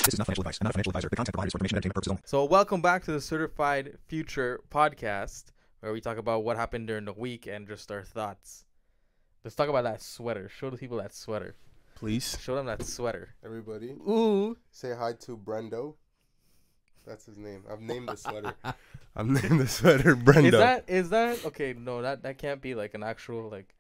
This is not financial advice. I'm not a financial advisor. The content provided is for information and entertainment purposes only. So welcome back to the Certified Future podcast, where we talk about what happened during the week and just our thoughts. Let's talk about that sweater. Show the people that sweater. Please. Show them that sweater. Everybody. Ooh. Say hi to Brendo. That's his name. I've named the sweater. I've named the sweater Brendo. Is that okay? No, that can't be like an actual like.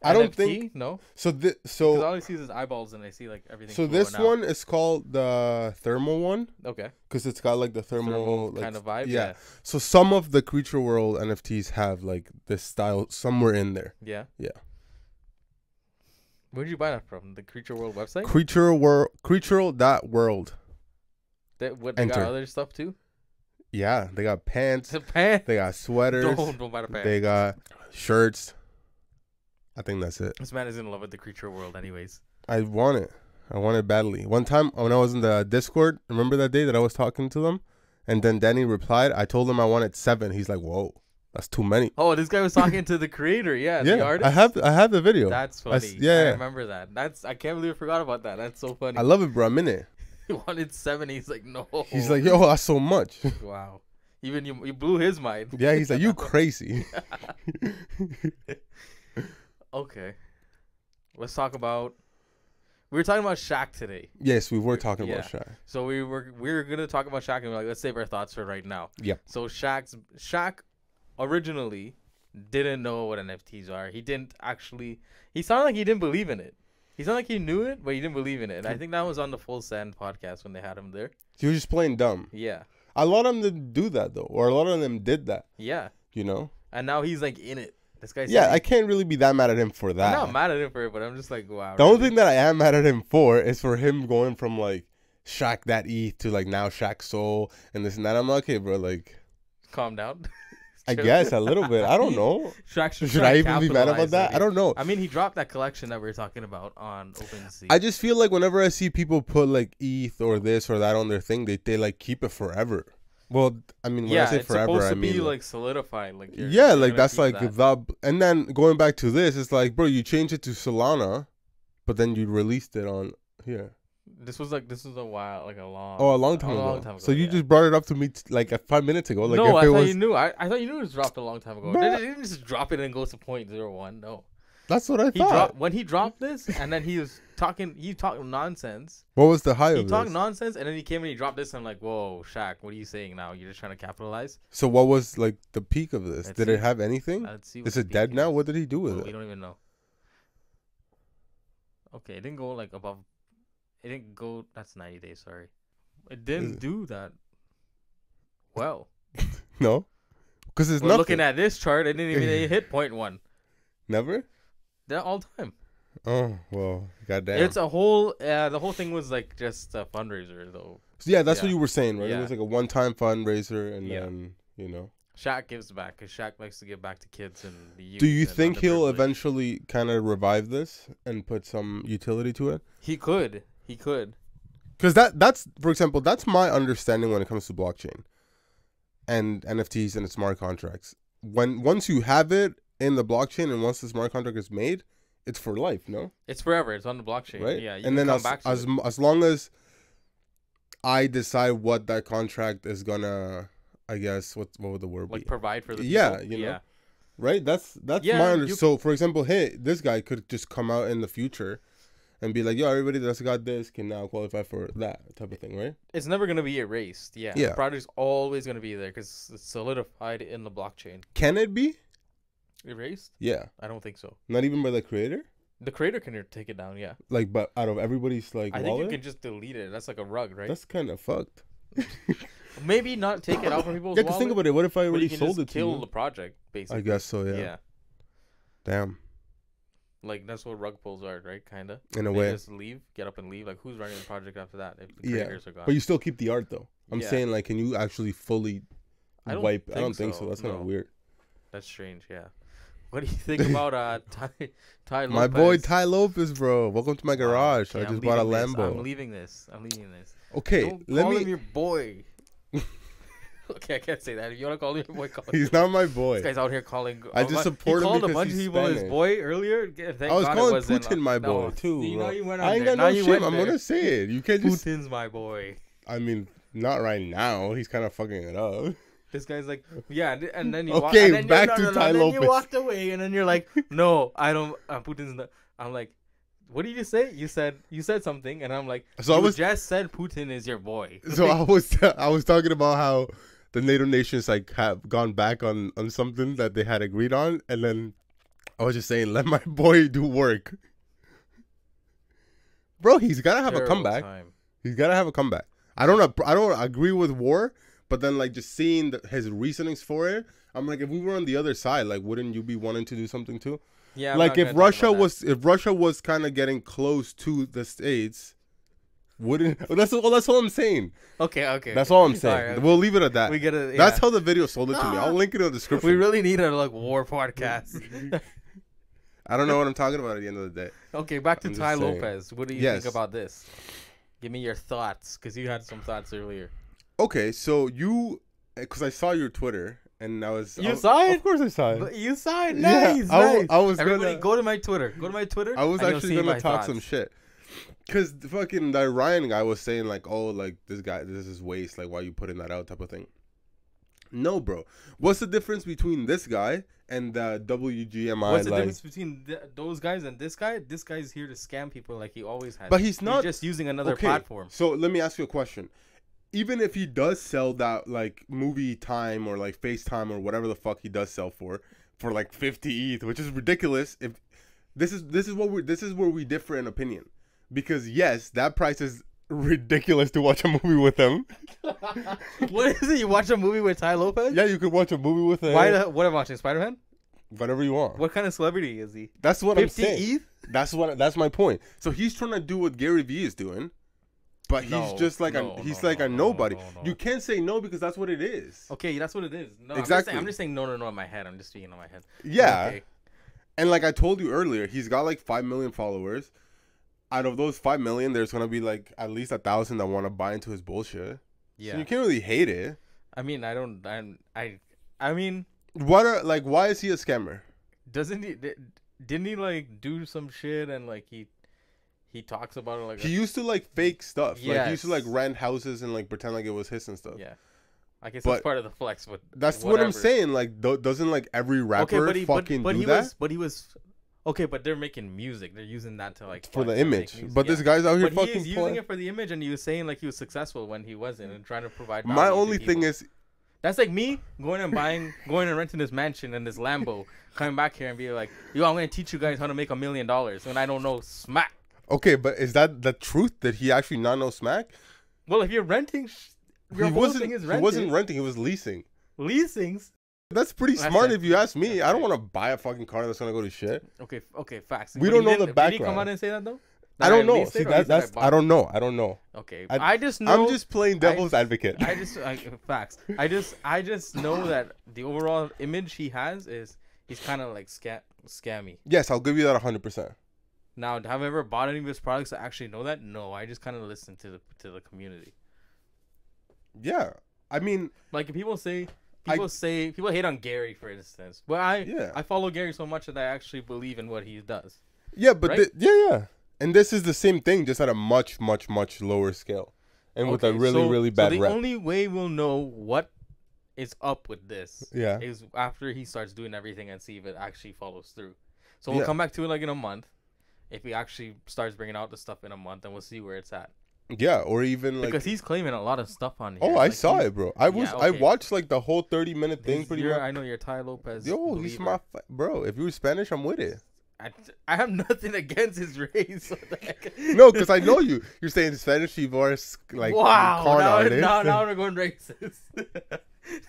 I don't NFT? think No. so. Because all I see is his eyeballs, and I see like everything. So this one is called the thermal one. Okay. Because it's got like the thermal like, kind of vibe. Yeah. So some of the Creature World NFTs have like this style somewhere in there. Yeah. Yeah. Where did you buy that from? The Creature World website. Creature.world. They got Enter. other stuff too. Yeah, they got pants. The pants. They got sweaters. Don't buy the pants. They got shirts. I think that's it. This man is in love with the Creature World, anyways. I want it. I want it badly. One time when I was in the Discord, remember that day that I was talking to them? And then Danny replied, I told him I wanted 7. He's like, whoa, that's too many. Oh, this guy was talking to the creator. Yeah, Yeah, the artist. I have the video. That's funny. Yeah. I remember that. I can't believe I forgot about that. That's so funny. I love it, bro. I'm in it. He wanted 7. He's like, no. He's like, yo, that's so much. Wow. Even you blew his mind. Yeah, he's like, you crazy. Okay. Let's talk about. We were talking about Shaq today. Yes, we were talking about Shaq. So we were gonna talk about Shaq, and we're like, let's save our thoughts for right now. Yeah. So Shaq originally didn't know what NFTs are. He didn't actually. He sounded like he didn't believe in it. He sounded like he knew it, but he didn't believe in it. And I think that was on the Full Send podcast when they had him there. He was just playing dumb. Yeah. A lot of them do that though, or a lot of them did that. Yeah. You know. And now he's like in it. This guy's. Yeah, I can't really be that mad at him for that. I'm not mad at him for it, but I'm just like, wow. The only thing that I am mad at him for is for him going from like Shaq that ETH to like now Shaq Soul and this and that. I'm like, okay, bro, like Calm down. I guess a little bit. I don't know. Shaq Should I even be mad about that? I don't know. I mean, he dropped that collection that we were talking about on OpenSea. I just feel like whenever I see people put like ETH or this or that on their thing, they like keep it forever. Well, I mean, when I say forever, supposed I to mean be like solidified. Like yeah, like gonna that's keep like that. and then going back to this, it's like, bro, you changed it to Solana, but then you released it on here. This was a while, like a long. Oh, a long time ago. So you just brought it up to me like 5 minutes ago. Like no, if I it thought was, you knew. I thought you knew it was dropped a long time ago. Bruh. They didn't just drop it and go to 0.01. No. That's what I thought. When he dropped this, and then he was talking. He talked nonsense. What was the high He of talked this? nonsense, and then he came and he dropped this. And I'm like, whoa, Shaq, what are you saying now? You're just trying to capitalize? So what was like the peak of this? Let's Did see. it have anything? Let's see. Is it dead now? What did he do with We it? don't even know. Okay, it didn't go like above. It didn't go. That's 90 days. Sorry, it didn't do that. Well, No, because it's we're nothing. looking at this chart. It didn't even hit 0.1. Never. They're all time. Oh well, goddamn. It's a whole. The whole thing was like just a fundraiser, though. So, yeah, that's what you were saying, right? Yeah. It was like a one-time fundraiser, and Yeah. then Shaq gives back because Shaq likes to give back to kids and the youth. Do you and think he'll underprivileged. eventually kind of revive this and put some utility to it? He could. He could. Because that's for example, that's my understanding when it comes to blockchain and NFTs and smart contracts. Once you have it in the blockchain and once the smart contract is made, it's for life, no? It's forever. It's on the blockchain. Right? Yeah. You And can then come back to it. as long as I decide what that contract is gonna, I guess what would the word like be? provide for the Yeah, people. you know. Yeah. Right? That's Yeah, my you- So for example, hey, this guy could just come out in the future and be like, yo, everybody that's got this can now qualify for that type of thing, right? It's never gonna be erased. Yeah. Yeah. The project's always gonna be there because it's solidified in the blockchain. Can it be? Erased? Yeah. I don't think so. Not even by the creator? The creator can take it down. Yeah. Like, but out of everybody's like I think wallet? you can just delete it. That's like a rug, right? That's kind of fucked. Maybe not take it out from people's Yeah, wallet. because think about it. What if I but you already can sold just it to kill you? the project, basically. I guess so, yeah. Yeah. Damn. Like that's what rug pulls are, right? Kinda. In a They way. just leave, get up and leave. Like who's running the project after that if the Yeah. creators are gone? But you still keep the art, though. I'm Yeah. saying, like, can you actually fully I don't wipe? I think don't think so, so. That's kind of no. weird. That's strange. Yeah. What do you think about Ty Lopez? My boy TyLopez, bro. Welcome to my garage. Okay, I I'm just bought a leaving this. Lambo. I'm leaving this. Okay, Don't let call me. him your boy. Okay, I can't say that. If you want to call him your boy, call him. He's not my boy. This guy's out here calling. I just support him because because he called a bunch of he's people his Spanish. boy earlier. Thank I was God calling it wasn't, Putin my boy too. See, Bro. now you went I on ain't there. got Now no you shame. went I'm there. gonna say it. You can't just. Putin's my boy. I mean, not right now. He's kind of fucking it up. This guy's like, yeah, and then you Okay, and then back to and then you TyLopez. walked away, and then you're like, no, I don't. Putin's not. I'm like, what did you say? You said something, and I'm like, So you I was just said Putin is your boy. So I was talking about how the NATO nations like have gone back on something that they had agreed on, and then I was just saying, let my boy do work, bro. He's gotta have a Terrible comeback. time. He's gotta have a comeback. I don't agree with war, but then like just seeing his reasonings for it, I'm like, if we were on the other side, like, wouldn't you be wanting to do something too? Yeah, I'm like not if gonna talk about if Russia was kind of getting close to the States, wouldn't that's all I'm saying. that. Okay. That's all I'm saying. Sorry, okay. We'll leave it at that. We gotta. That's Yeah. how the video sold it to me. I'll link it in the description. We really need a like war podcast. I don't know what I'm talking about at the end of the day. Okay, back to I'm just Ty saying. Lopez. What do you Yes. think about this? Give me your thoughts, because you had some thoughts earlier. Okay, so because I saw your Twitter and I was. You saw it? Of course I saw it. But you saw it. Yeah, Nice. I was Everybody, gonna- go to my Twitter. Go to my Twitter. I was and you'll actually see gonna my talk thoughts. some shit. Cause the fucking that Ryan guy was saying like, oh, like this is waste. Like, why you putting that out, type of thing. No, bro. What's the difference between this guy and the WGMI? What's the like, difference between those guys and this guy? This guy's here to scam people like he always has. But he's not just using another okay, platform. So let me ask you a question. Even if he does sell that like movie time or like FaceTime or whatever the fuck he does sell for like 50 ETH, which is ridiculous. If this is where we differ in opinion, because yes, that price is ridiculous to watch a movie with him. What is it? You watch a movie with Ty Lopez? Yeah, you could watch a movie with him. What am I watching? Spider-Man? Whatever you want. What kind of celebrity is he? That's what I'm 50 saying. ETH? That's my point. So he's trying to do what Gary Vee is doing, but he's just like a nobody. No. You can't say no because that's what it is. Okay, that's what it is. No, Exactly. I'm just saying no in my head. I'm just speaking in my head. Yeah. Okay. And like I told you earlier, he's got like 5 million followers. Out of those 5 million, there's gonna be like at least 1,000 that want to buy into his bullshit. Yeah. So you can't really hate it. I mean, I mean, Why is he a scammer? didn't he like do some shit and like he talks about it like He used to like fake stuff. Like he used to like Yes. rent houses and like pretend like it was his and stuff. yeah. I guess But that's part of the flex, but That's what whatever. I'm saying. Like doesn't like every rapper fucking do that he was okay, but they're making music. They're using that to like for the flex and make image? music, But yeah. this guy's out here But fucking he is using playing. it for the image, and he was saying like he was successful when he wasn't, and trying to provide. My value to only thing people. is, That's like me going and renting this mansion and this Lambo, coming back here and be like, yo, I'm gonna teach you guys how to make $1 million, and I don't know smack. okay, but is that the truth? Did he actually not know smack? Well, if you're renting, your whole thing is renting. He wasn't renting. He was leasing. Leasings. That's pretty That's smart it. if you ask me. That's I don't right. want to buy a fucking car that's gonna go to shit. Okay, facts. We But don't he know didn't- the Did he background. come out and say that though? I That don't know. leased See, it, or he said that's bought I it? don't know. I don't know. Okay, I- I just know. I'm just playing devil's advocate. I facts. I just know that the overall image he has is he's kind of like scammy. Yes, I'll give you that 100%. Now, have I ever bought any of his products to actually know that? No, I just kind of listen to the community. Yeah, I mean, Like if people hate on Gary, for instance. Well, I follow Gary so much that I actually believe in what he does. yeah, but Right? yeah, and this is the same thing, just at a much, much, much lower scale, and with a really bad the rep. only way we'll know what is up with this Yeah. is after he starts doing everything and see if it actually follows through. So we'll Yeah. come back to it like in a month. If he actually starts bringing out the stuff in a month, and we'll see where it's at. Yeah, or even like Because he's claiming a lot of stuff on here. oh, I Like, saw he's- it, bro. I okay. watched like the whole 30-minute thing. Pretty much. I know you're Ty Lopez. Yo, he's believer. bro. If you were Spanish, I'm with it. I have nothing against his race. What the heck? No, because I know you. You're saying Spanish people are like Wow, con artists. now we're going racist.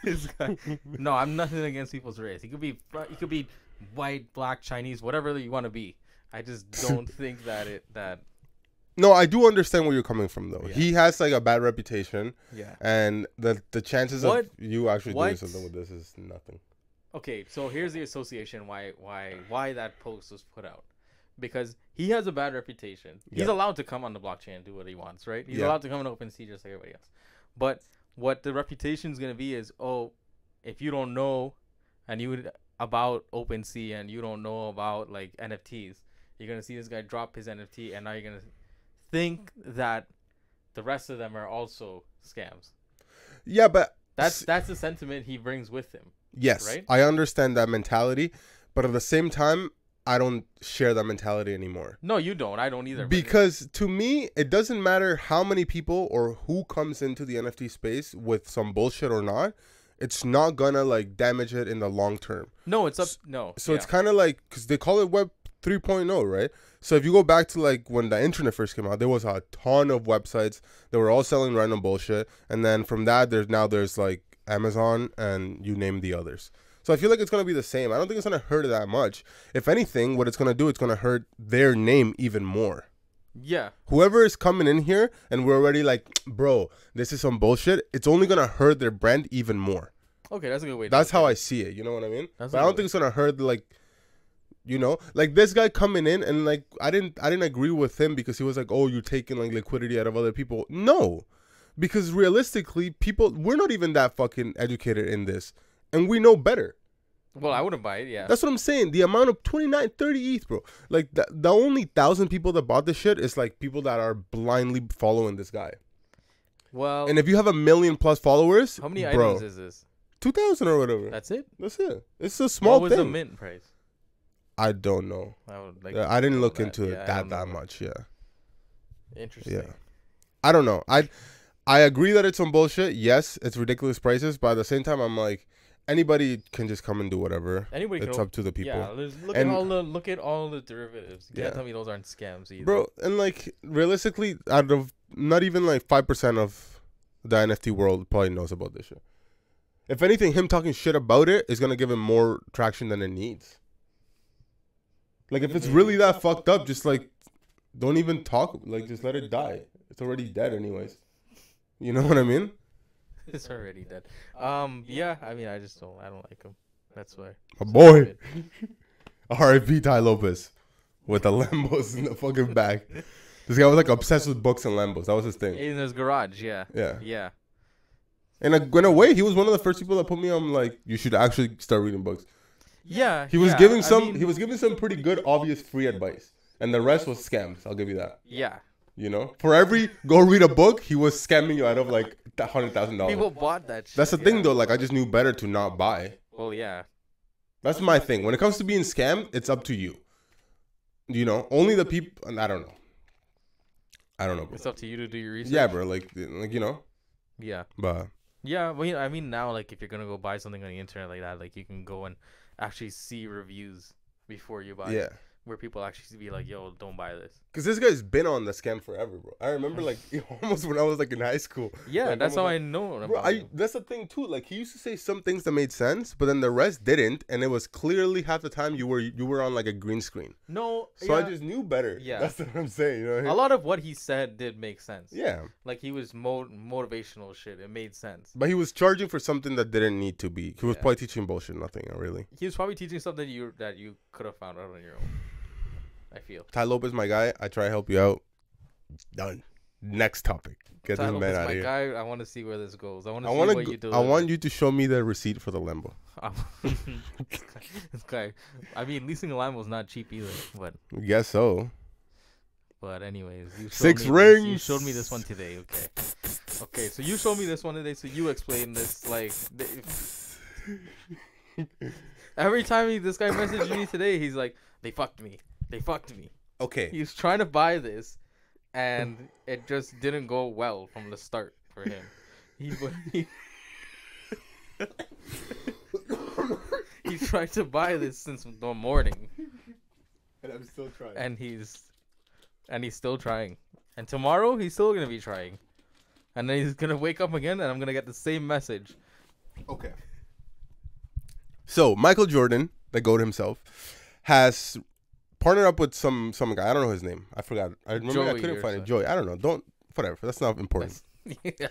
This guy. No, I'm nothing against people's race. He could be white, black, Chinese, whatever you want to be. I just don't think that. No, I do understand where you're coming from, though. Yeah. He has like a bad reputation, Yeah. and the chances What- of you actually doing what- something with this is nothing. Okay, so here's the association why that post was put out. Because he has a bad reputation. He's Yeah. allowed to come on the blockchain and do what he wants, right? He's Yeah. allowed to come on OpenSea just like everybody else. But what the reputation is gonna be is, oh, if you don't know, and you about OpenSea and you don't know about like NFTs, you're gonna see this guy drop his NFT, and now you're gonna think that the rest of them are also scams. Yeah, but that's the sentiment he brings with him. Yes, right? I understand that mentality, but at the same time, I don't share that mentality anymore. No, you don't. I don't either. Because to me, it doesn't matter how many people or who comes into the NFT space with some bullshit or not. It's not gonna like damage it in the long term. No, it's up. No. So it's kind of like, because they call it Web 3.0, right? So if you go back to like when the internet first came out, there was a ton of websites that were all selling random bullshit, and then from that, there's like Amazon and you name the others. So I feel like it's gonna be the same. I don't think it's gonna hurt it that much. If anything, what it's gonna do, it's gonna hurt their name even more. Yeah. Whoever is coming in here and we're already like, bro, this is some bullshit, it's only gonna hurt their brand even more. Okay, that's a good way. That's how I see it. You know what I mean? But I don't think it's gonna hurt, like, you know, like this guy coming in and like I didn't agree with him because he was like, oh, you're taking like liquidity out of other people. No, because realistically, we're not even that fucking educated in this, and we know better. Well, I wouldn't buy it. Yeah, that's what I'm saying. The amount of 29, 30 ETH, bro. Like the only 1,000 people that bought this shit is like people that are blindly following this guy. Well, and if you have 1 million plus followers, how many bro, items is this? 2,000 or whatever. That's it. That's it. It's a small thing. What was the mint price? I don't know. I didn't look into it that much. Yeah. Interesting. Yeah. I don't know. I agree that it's some bullshit. Yes, it's ridiculous prices, but at the same time, I'm like, anybody can just come and do whatever. It's up to the people. Yeah, look at all the derivatives. You can't tell me those aren't scams either. Bro, and like realistically, out of not even like 5% of the NFT world probably knows about this shit. If anything, him talking shit about it is gonna give him more traction than it needs. Like if it's really that fucked up, just like don't even talk. Like just let it die. It's already dead anyways. You know what I mean? It's already dead. Yeah. I mean, I don't like him. That's why. My boy. R.I.P. TyLopez with the Lambos in the fucking back. This guy was like obsessed with books and Lambos. That was his thing. In his garage, yeah. Yeah. Yeah. And in a way, he was one of the first people that put me on like, you should actually start reading books. Yeah. He was giving some pretty good, obvious free advice. And the rest was scams. I'll give you that. Yeah. You know? For every go read a book, he was scamming you out of like $100,000. People bought that shit. That's the thing though. Like I just knew better to not buy. Well, yeah. That's my thing. When it comes to being scammed, it's up to you. You know? Only the people... I don't know. Bro. It's up to you to do your research. Yeah, bro. Like you know? Yeah. But... Yeah, well, I mean, now, like, if you're going to go buy something on the internet like that, like, you can go and actually see reviews before you buy it. Where people actually be like, yo, don't buy this. Because this guy's been on the scam forever, bro. I remember, like, almost when I was, like, in high school. Yeah, like, that's how I know about bro, that's the thing, too. Like, he used to say some things that made sense, but then the rest didn't. And it was clearly half the time you were on, like, a green screen. No. So I just knew better. Yeah. That's what I'm saying. You know what I mean? A lot of what he said did make sense. Yeah. Like, he was motivational shit. It made sense. But he was charging for something that didn't need to be. He was probably teaching bullshit, nothing, really. He was probably teaching something that you could have found out on your own. I feel. TyLopez, my guy. I try to help you out. Done. Next topic. Get this man out of here. Guy, I want to see where this goes. I want to see what you do. I want you to show me the receipt for the Lambo. This guy. I mean, leasing a Lambo is not cheap either. But guess so. But anyways, Six rings. You showed me this one today. Okay. Okay. So you showed me this one today. So you explain this. Like, every time this guy messaged me today, he's like, "They fucked me. They fucked me." Okay. He was trying to buy this, and it just didn't go well from the start for him. He tried to buy this since the morning. And I'm still trying. And he's still trying. And tomorrow he's still gonna be trying. And then he's gonna wake up again, and I'm gonna get the same message. Okay. So Michael Jordan, the GOAT himself, has partnered up with some guy. I don't know his name. I forgot. I remember Joey, I couldn't find it. Joey. I don't know. Whatever. That's not important. Yeah.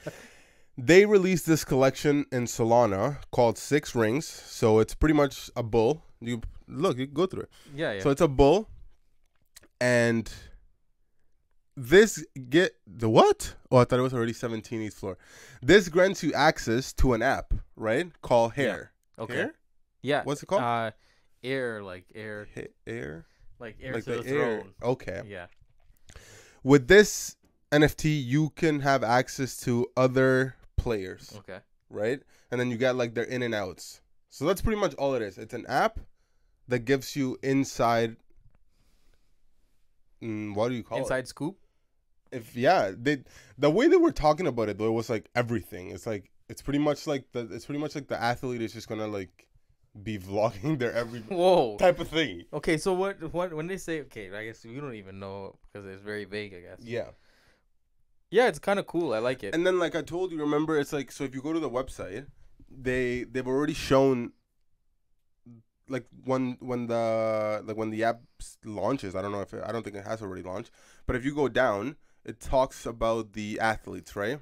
They released this collection in Solana called 6 Rings. So it's pretty much a bull. You can go through it. Yeah. So it's a bull, and This get the what? Oh, I thought it was already 17th floor. This grants you access to an app, right? Called Hair. Okay. Hair? Yeah. What's it called? Air, like air, Air. like air Like to the the air. throne. Okay. Yeah. With this NFT, you can have access to other players, Okay. right? And then you get like their in and outs. So that's pretty much all it is. It's an app that gives you inside. What do you call it? Inside scoop. The way they were talking about it though, it was like everything. It's pretty much like the athlete is just gonna like be vlogging their every Whoa. type of thing. Okay, so what when they say, okay, I guess you don't even know because it's very vague, I guess. Yeah. Yeah, it's kind of cool. I like it. And then like I told you, remember, it's like, so if you go to the website, they've already shown like when the app launches. I don't think it has already launched, but if you go down, it talks about the athletes, right?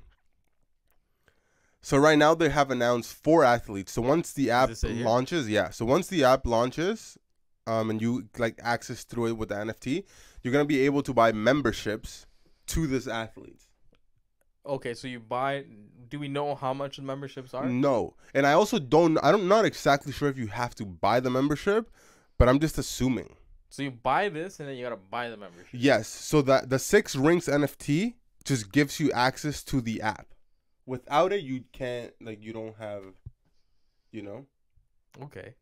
So right now they have announced 4 athletes. So once the app launches, and you like access through it with the NFT, you're gonna be able to buy memberships to this athlete. Okay, so you buy. Do we know how much the memberships are? No, and I'm not exactly sure if you have to buy the membership, but I'm just assuming. So you buy this and then you gotta buy the membership. Yes, so that the 6 Rings NFT just gives you access to the app. Without it, you can't, like, you don't have, you know? Okay.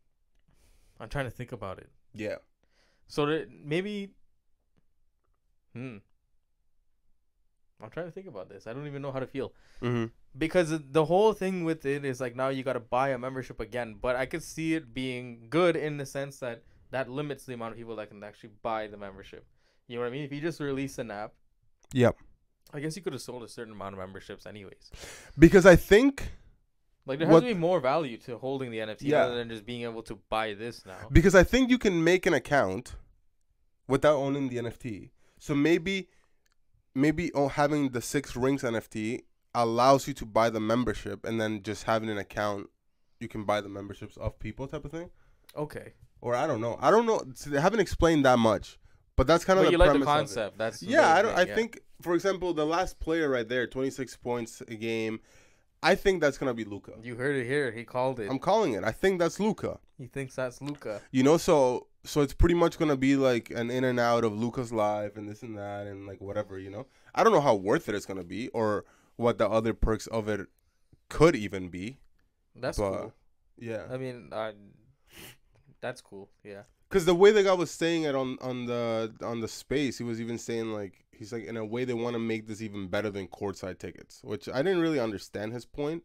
I'm trying to think about it. Yeah. So that maybe. I'm trying to think about this. I don't even know how to feel. Mm-hmm. Because the whole thing with it is like now you got to buy a membership again. But I could see it being good in the sense that limits the amount of people that can actually buy the membership. You know what I mean? If you just release an app. Yep. I guess you could have sold a certain amount of memberships anyways. Because I think. Like there has to be more value to holding the NFT rather than just being able to buy this now. Because I think you can make an account without owning the NFT. So maybe having the 6 Rings NFT allows you to buy the membership, and then just having an account, you can buy the memberships of people type of thing. Okay. Or I don't know. So they haven't explained that much, but that's kind of the premise. But you like the concept. That's I think, for example, the last player right there, 26 points a game. I think that's gonna be Luka. You heard it here. He called it. I'm calling it. I think that's Luka. He thinks that's Luka. You know, so it's pretty much gonna be like an in and out of Luka's life and this and that and like whatever. You know, I don't know how worth it it's gonna be or what the other perks of it could even be. That's cool. Yeah. I mean, that's cool. Yeah. Because the way the guy was saying it on the space, he was even saying like he's like in a way they want to make this even better than courtside tickets, which I didn't really understand his point,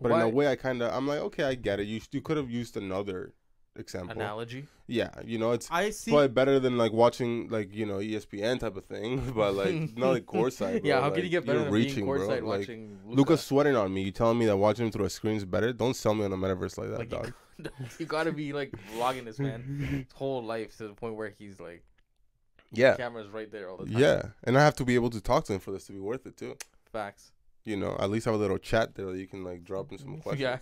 but in a way I'm like, okay, I get it. You could have used another example analogy. Yeah, you know, it's probably better than like watching like, you know, ESPN type of thing, but like not like courtside. Yeah, bro. how like, can you get better than reaching, being courtside bro? watching like, Luka's sweating on me. You telling me that watching him through a screen is better? Don't sell me on the metaverse like that, like dog. You gotta be like vlogging this man his whole life to the point where he's like, yeah, the camera's right there all the time. Yeah, and I have to be able to talk to him for this to be worth it too. Facts. You know, at least have a little chat there that you can like drop in some questions. Yeah.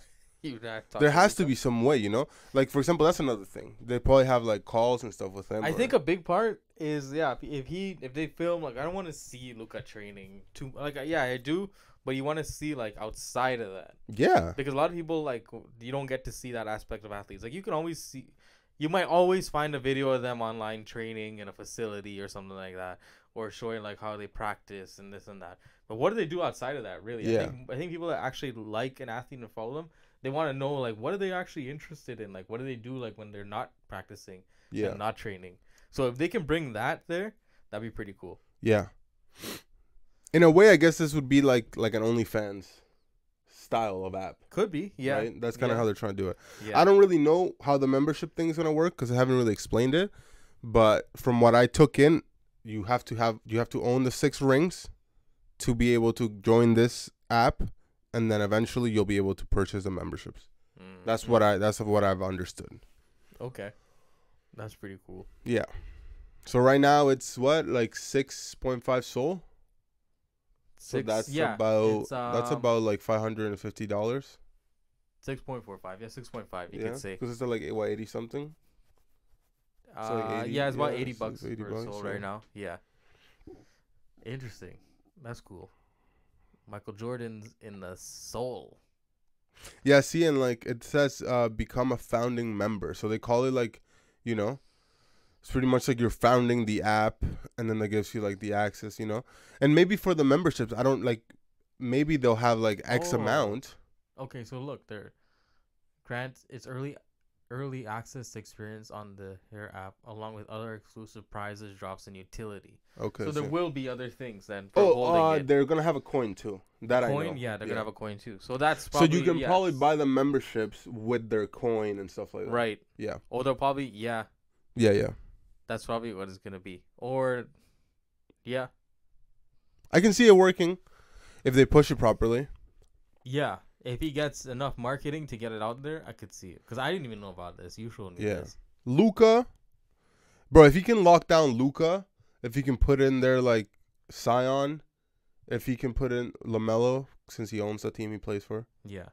There has to be some way, you know? Like, for example, that's another thing. They probably have, like, calls and stuff with him. I think a big part is, if they film, like, I don't want to see Luka training too. Like, yeah, I do, but you want to see, like, outside of that. Yeah. Because a lot of people, like, you don't get to see that aspect of athletes. Like, you might always find a video of them online training in a facility or something like that, or showing, like, how they practice and this and that. But what do they do outside of that, really? Yeah. I think people that actually like an athlete and follow them, they want to know, like, what are they actually interested in? Like, what do they do, like, when they're not practicing and not training? So if they can bring that there, that'd be pretty cool. Yeah. In a way, I guess this would be like an OnlyFans style of app. Could be, yeah. Right? That's kind of how they're trying to do it. Yeah. I don't really know how the membership thing is going to work because I haven't really explained it. But from what I took in, you have to own the 6 rings to be able to join this app. And then eventually you'll be able to purchase the memberships. That's what I've understood. Okay, that's pretty cool. Yeah. So right now it's what, like 6.5 Sol. So that's about like $550. 6.45, yeah, 6.5. You could say because it's like what, 80 something. So like 80, yeah, it's about $80 per Sol right now. Yeah. Interesting. That's cool. Michael Jordan's in the soul. Yeah, see, and like it says, become a founding member. So they call it like, you know, it's pretty much like you're founding the app, and then that gives you like the access, you know. And maybe for the memberships, I don't like. Maybe they'll have like X amount. Okay, so look, there. Grant, it's early access experience on the Hair app, along with other exclusive prizes, drops, and utility. Okay. So there will be other things then. For holding it. They're gonna have a coin too. That I know. Coin, yeah, they're gonna have a coin too. So that's probably, so you can probably buy the memberships with their coin and stuff like that. Right. Yeah. Or they'll probably Yeah. That's probably what it's gonna be. Or yeah. I can see it working if they push it properly. Yeah. If he gets enough marketing to get it out there, I could see it. Because I didn't even know about this. You showed me this. Luka. Bro, if he can lock down Luka, if he can put in there like Sion, if he can put in LaMelo, since he owns the team he plays for. Yeah.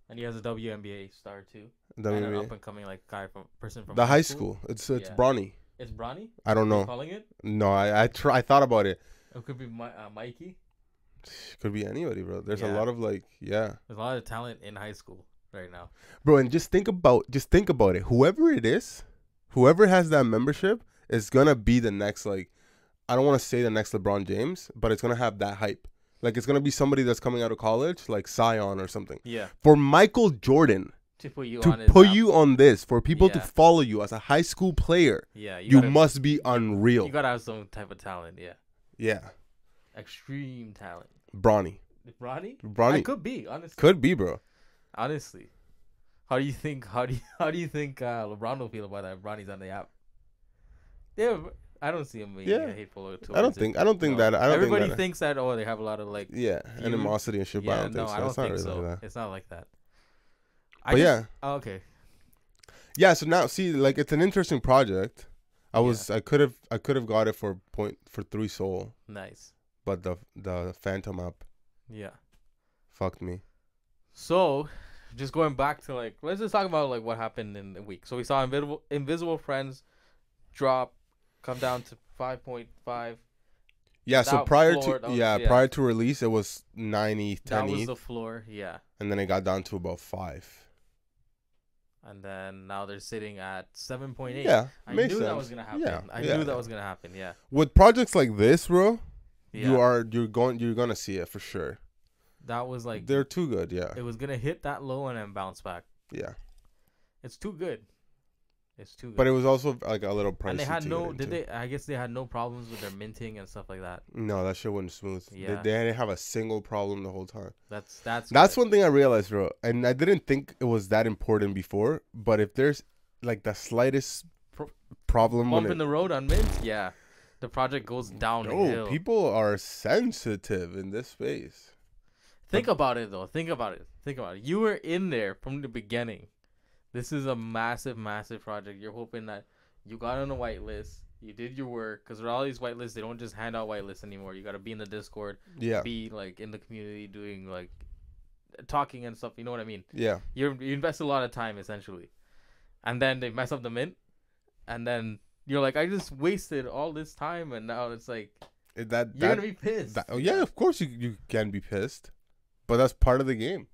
And he has a WNBA star too. WNBA. And an up and coming like guy person from the high school. It's Bronny. It's Bronny? I don't know. Are calling it? No, I thought about it. It could be Mikey. Could be anybody, bro. There's a lot of like, There's a lot of talent in high school right now, bro. And just think about it. Whoever it is, whoever has that membership is gonna be the next, like, I don't want to say the next LeBron James, but it's gonna have that hype. Like, it's gonna be somebody that's coming out of college, like Sion or something. Yeah. For Michael Jordan to put you on this, for people to follow you as a high school player, you must be unreal. You gotta have some type of talent, yeah. Yeah. Extreme talent. Bronny. It could be, honestly. Could be, bro. Honestly. How do you think LeBron will feel about that if Bronny's on the app? Yeah, I don't see him being hateful towards I don't think that. Everybody thinks that they have a lot of like animosity and shit, but I don't think so. Like it's not like that. Okay. Yeah, so now see, like, it's an interesting project. I could have got it for 3 Sol. Nice. But the Phantom app, fucked me. So, just going back to like, let's just talk about like what happened in the week. So we saw Invisible Friends come down to 5.5. Yeah. So prior to release, it was 90, 10. That was the floor. Yeah. And then it got down to about 5. And then now they're sitting at 7.8. Yeah, I knew that was gonna happen. Yeah, I knew that was gonna happen. Yeah. With projects like this, bro. You're gonna see it for sure. That was like, they're too good. Yeah, it was gonna hit that low and then bounce back. Yeah, it's too good. But it was also like a little pricey. And they had I guess they had no problems with their minting and stuff like that. No, that shit went smooth. Yeah, they didn't have a single problem the whole time. That's one thing I realized, bro. And I didn't think it was that important before. But if there's like the slightest problem, bump in the road on mint, the project goes downhill. Oh, people are sensitive in this space. Think about it, though. Think about it. You were in there from the beginning. This is a massive, massive project. You're hoping that you got on a whitelist. You did your work. Because with all these whitelists, they don't just hand out whitelists anymore. You got to be in the Discord. Yeah. Be, like, in the community doing, like, talking and stuff. You know what I mean? Yeah. You invest a lot of time, essentially. And then they mess up the mint. And then you're like, I just wasted all this time. And now it's like, you're going to be pissed. Yeah, of course you can be pissed. But that's part of the game.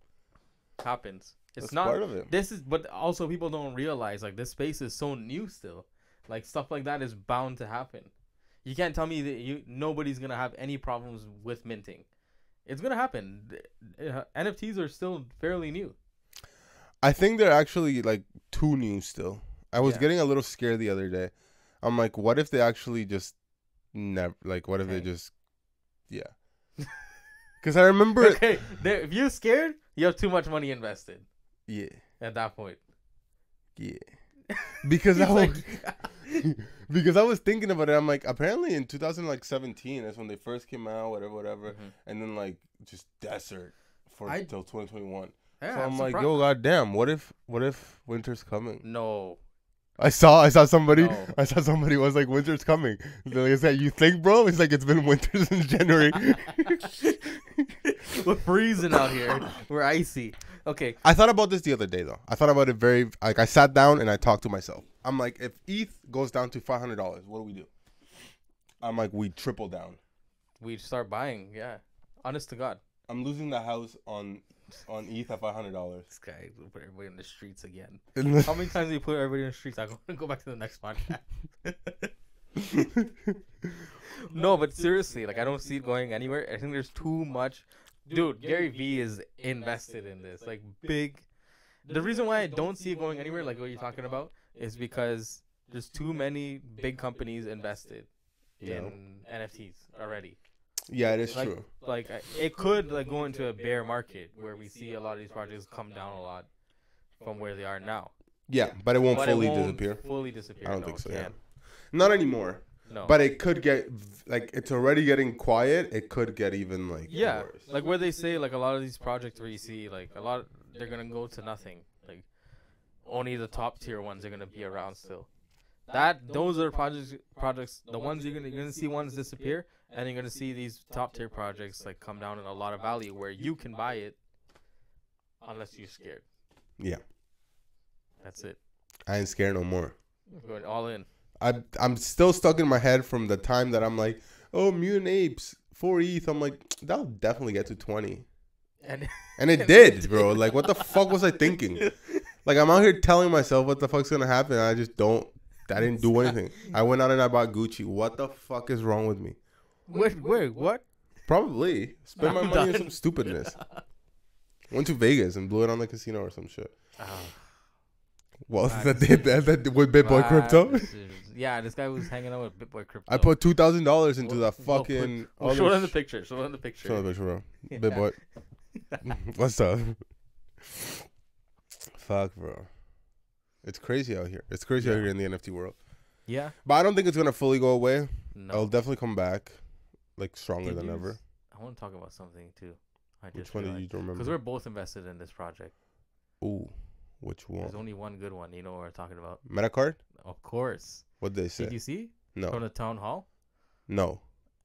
Happens. It's That's not part of it. But also people don't realize like this space is so new still. Like stuff like that is bound to happen. You can't tell me that nobody's gonna have any problems with minting. It's gonna happen. NFTs are still fairly new. I think they're actually like too new still. I was getting a little scared the other day. I'm like, what if they actually just never? Like, what if they just? Yeah. Because I remember. Okay, if you're scared, you have too much money invested. Yeah. At that point. Yeah. Because because I was thinking about it. I'm like, apparently in 2017, that's when they first came out, whatever. Mm-hmm. And then like just desert until 2021. Yeah, so I'm like, yo, goddamn, what if winter's coming? No. I saw somebody. No. I saw somebody was like, winter's coming. Is that you think, bro? It's like it's been winter since January. We're freezing out here. We're icy. Okay. I thought about this the other day, though. I thought about it I sat down and I talked to myself. I'm like, if ETH goes down to $500, what do we do? I'm like, we triple down. We start buying. Yeah, honest to God. I'm losing the house on ETH at $500. This guy will put everybody in the streets again. How many times do you put everybody in the streets? I'm going to go back to the next podcast. No, but seriously, like I don't see it going anywhere. I think there's too much. Dude, Gary Vee is invested in this. Like big. The reason why I don't see it going anywhere, like what you're talking about, is because there's too many big companies invested in NFTs already. Yeah, it is Like, true. like it could like go into a bear market where we see a lot of these projects come down a lot from where they are now. Yeah, but it won't But fully it won't disappear. Fully disappear. I don't no, think so. it Yeah, can't. not anymore. No. But it could get like it's already getting quiet. It could get even like yeah, worse. like where they say like a lot of these projects where you see like a lot they're gonna go to nothing. Like only the top tier ones are gonna be around still. Those are projects. The ones you're gonna see ones disappear, and you're gonna see these top tier projects like come down in a lot of value where you can buy it, unless you're scared. Yeah, That's it. I ain't scared no more. Going all in. I'm still stuck in my head from the time that I'm like, oh, Mutant Apes 4 ETH. I'm like, that'll definitely get to 20, And and it did, bro. Like, what the fuck was I thinking? Like, I'm out here telling myself what the fuck's gonna happen. And I just don't. I didn't do anything. I went out and I bought Gucci. What the fuck is wrong with me? wait, what? Probably spend my I'm money on done. some stupidness. Went to Vegas and blew it on the casino or some shit. Well, Bad that with BitBoy Crypto. Yeah, this guy was hanging out with BitBoy Crypto. I put $2,000 into Well, the fucking. Well, show them the picture. Show them the picture. Show the picture, bro. Yeah. BitBoy. What's up? Fuck, bro. It's crazy out here. It's crazy out here in the NFT world. Yeah. But I don't think it's gonna fully go away. No. It'll definitely come back, like stronger than Did you- ever. I want to talk about something too. Which one did you remember? Because we're both invested in this project. Ooh, which There's one? only one good one. You know what we're talking about? Metacard? Of course. What they say? Did you see? No, From the town hall? no.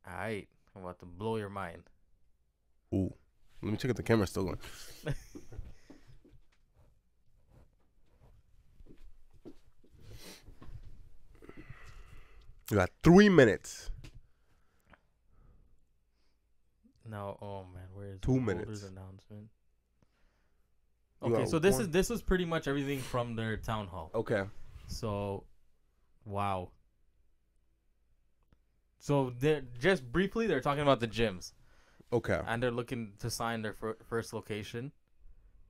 Alright. I'm about to blow your mind. Ooh, let me check if the camera's still going. You got 3 minutes. No, oh man, where is 2 the minutes. holders announcement? You Okay, got so this one. is pretty much everything from their town hall. Okay. So, wow. So they're just briefly they're talking about the gyms, Okay. and they're looking to sign their first location,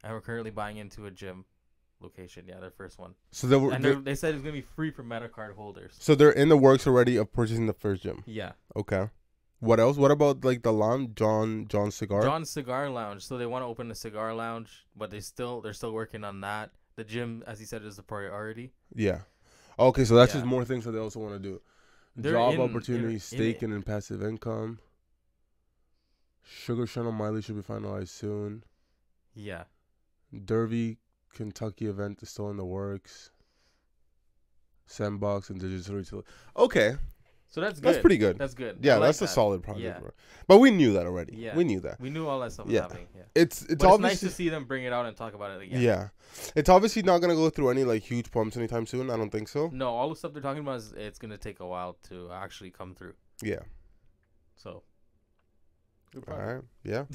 and we're currently buying into a gym location. Yeah, their first one. So they were. And they said it's gonna be free for MetaCard holders. So they're in the works already of purchasing the first gym. Yeah, Okay. What else? What about like the lounge, John Cigar? John's Cigar Lounge. So they want to open a cigar lounge, but they're still working on that. The gym, as he said, is a priority. Yeah. Okay, so that's Yeah. just more things that they also want to do. They're Job in- opportunities, in- staking and passive income. Sugar Channel Miley should be finalized soon. Yeah. Derby, Kentucky event is still in the works. Sandbox and digital retail. Okay, So that's good. that's pretty good. That's good. Yeah, I like that's a that. solid project, Yeah. bro. But we knew that already. Yeah. We knew that. We knew all that stuff was Yeah. happening. Yeah. It's But it's obviously nice to see them bring it out and talk about it again. yeah. It's obviously not gonna go through any like huge pumps anytime soon. I don't think so. No, all the stuff they're talking about it's gonna take a while to actually come through. Yeah. So. Good All project. right. Yeah.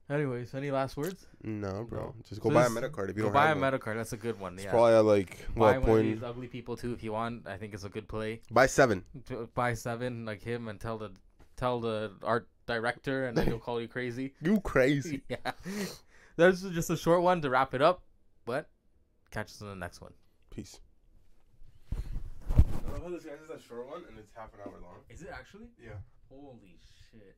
Anyways, any last words? No, bro. No. Just go So buy a this- Metacard if you Go don't buy a have one. Metacard. That's a good one. It's Yeah. probably at like Buy what one of point? these ugly people too if you want. I think it's a good play. Buy 7. Buy 7 like him and tell the art director and then he'll call you crazy. You crazy. Yeah. That's just a short one to wrap it up. But catch us in the next one. Peace. I love how this guy's a short one and it's half an hour long. Is it actually? Yeah. Holy shit.